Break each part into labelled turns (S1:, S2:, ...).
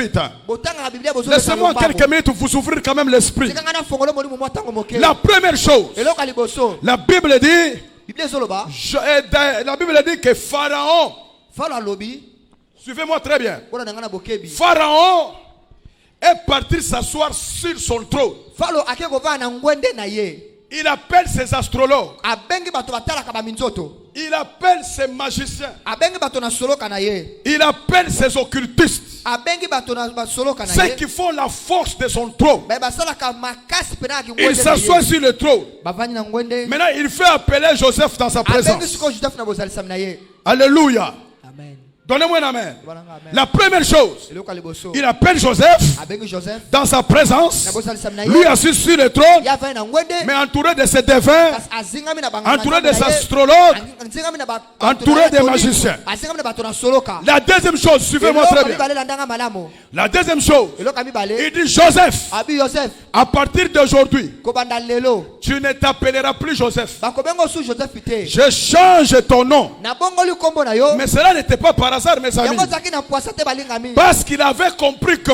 S1: vite. Laissez-moi en quelques minutes vous ouvrir quand même l'esprit. La première chose, la Bible dit que Pharaon, suivez-moi très bien, Pharaon est parti s'asseoir sur son trône. Il appelle ses astrologues. Il appelle ses magiciens. Il appelle ses occultistes. Ceux qui font la force de son trône. Il s'assoit sur le trône. Maintenant, il fait appeler Joseph dans sa présence. Alléluia. Donnez-moi un amen. La première chose, il appelle Joseph dans sa présence, lui assis sur le trône, mais entouré de ses devins, entouré des astrologues, entouré des magiciens. La deuxième chose, suivez-moi très bien. La deuxième chose, il dit Joseph, à partir d'aujourd'hui, tu ne t'appelleras plus Joseph. Je change ton nom. Mais cela n'était pas par hasard, mes amis. Parce qu'il avait compris que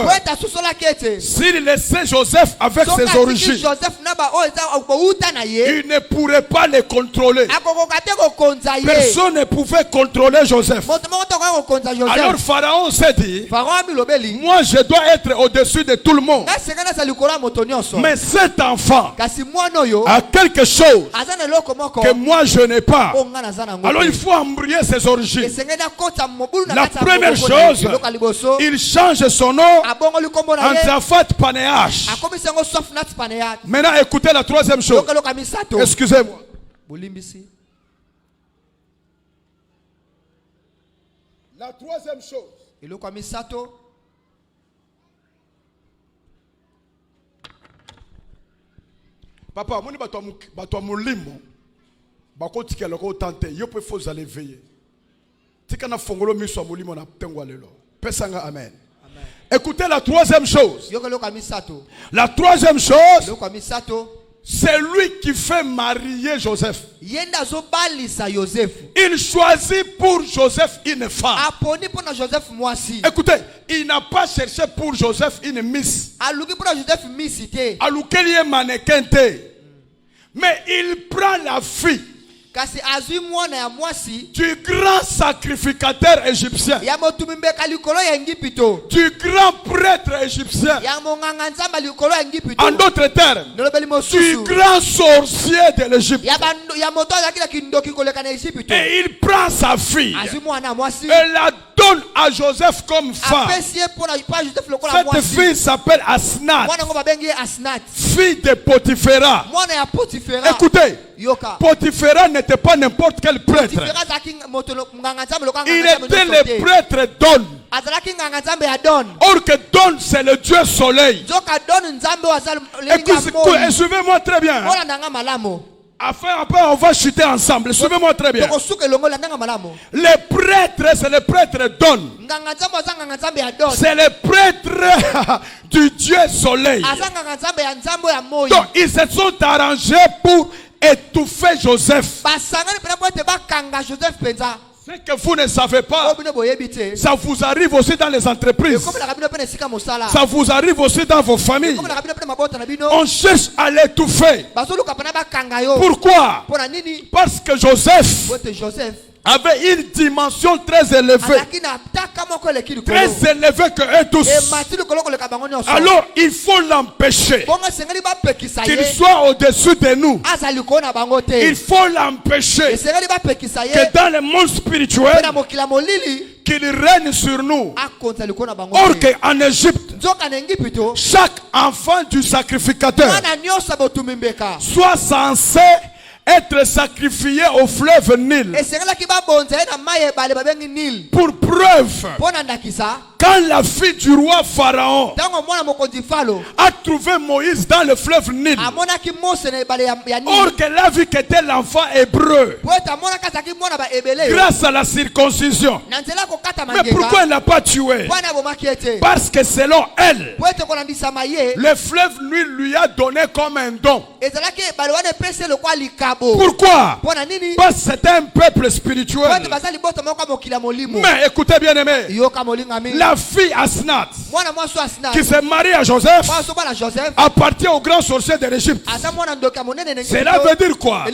S1: s'il laissait Joseph avec ses origines, il ne pourrait pas les contrôler. Personne ne pouvait contrôler Joseph. Alors Pharaon s'est dit, moi je dois être au-dessus de tout le monde. Mais cet enfant a quelque chose que moi je n'ai pas. Alors il faut embryer ses origines. La première chose, il change son nom en Zafat Paneach. Maintenant écoutez la troisième chose. Excusez-moi. La troisième chose. Papa, moi je mulimo. Bakoti keloko tante, yo pe faut aller veiller. Tikana fongolo miso mulimo na pengwa lelo. Pesanga amen. Écoutez la troisième chose. La troisième chose, c'est lui qui fait marier Joseph. Il choisit pour Joseph une femme. Écoutez, il n'a pas cherché pour Joseph une miss. Alukeli mannequin. Mais il prend la fille du grand sacrificateur égyptien, du grand prêtre égyptien, en d'autres termes, du grand sorcier de l'Égypte. Et il prend sa fille et la donne à Joseph comme femme. Cette fille s'appelle Asnat, fille de Potiphera. Écoutez, Potiphera n'était pas n'importe quel prêtre. Il était le prêtre Don. Or que Don, c'est le Dieu soleil. Écoutez, suivez-moi très bien. Après, on va chuter ensemble. Suivez-moi très bien. Les prêtres, c'est le prêtre Don. C'est le prêtre du Dieu soleil. Donc, ils se sont arrangés pour étouffer Joseph. Ce que vous ne savez pas, ça vous arrive aussi dans les entreprises. Ça vous arrive aussi dans vos familles. On cherche à l'étouffer. Pourquoi? Parce que Joseph avait une dimension très élevée. Très élevée que eux tous. Alors il faut l'empêcher qu'il soit au-dessus de nous. Il faut l'empêcher que dans le monde spirituel qu'il règne sur nous. Or qu'en Égypte, chaque enfant du sacrificateur soit censé être sacrifié au fleuve Nil. Pour preuve, quand la fille du roi Pharaon a trouvé Moïse dans le fleuve Nil, or qu'elle a vu que était l'enfant hébreu grâce à la circoncision. Mais pourquoi elle n'a pas tué? Parce que selon elle, le fleuve Nil lui a donné comme un don. Pourquoi? Parce que c'était un peuple spirituel. Mais écoutez bien aimé, la fille Asnath qui s'est mariée à Joseph appartient au grand sorcier de l'Égypte. Cela veut dire quoi?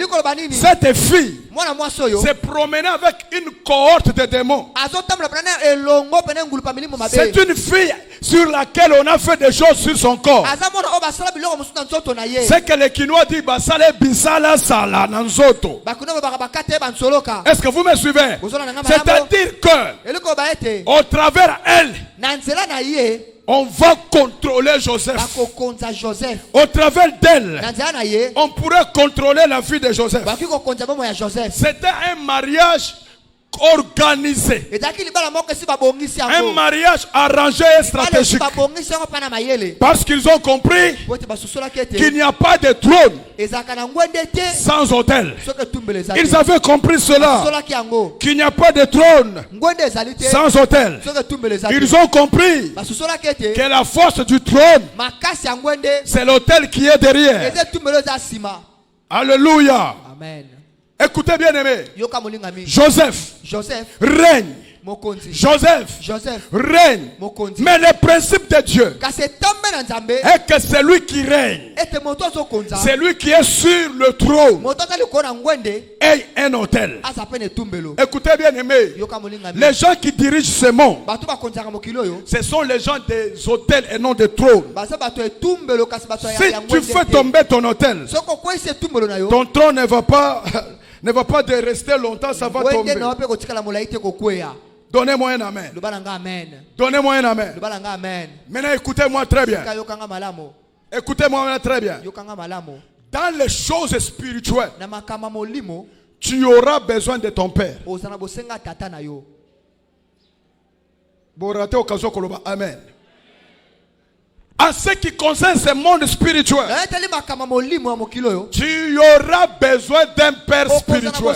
S1: Cette fille s'est promenée avec une cohorte de démons. C'est une fille sur laquelle on a fait des choses sur son corps. C'est que les Kinois disent est-ce que vous me suivez? C'est-à-dire que au travers elle, on va contrôler Joseph. Au travers d'elle, on pourrait contrôler la vie de Joseph. C'était un mariage organisé, un mariage arrangé et stratégique, parce qu'ils ont compris qu'il n'y a pas de trône sans autel. Ils avaient compris cela, qu'il n'y a pas de trône sans autel. Ils ont compris que la force du trône, c'est l'autel qui est derrière. Alléluia. Amen. Écoutez bien aimé, Joseph règne. Joseph règne. Mais le principe de Dieu est que c'est lui qui règne, c'est lui qui est sur le trône et un autel. Écoutez bien aimé, les gens qui dirigent ce monde, ce sont les gens des autels et non des trônes. Si tu fais tomber ton autel, ton trône ne va pas de rester longtemps, ça va tomber. Donnez-moi un amen. Donnez-moi un amen. Maintenant, écoutez-moi très bien. Écoutez-moi très bien. Dans les choses spirituelles, tu auras besoin de ton père. Amen. En ce qui concerne ce monde spirituel, tu auras besoin d'un père spirituel.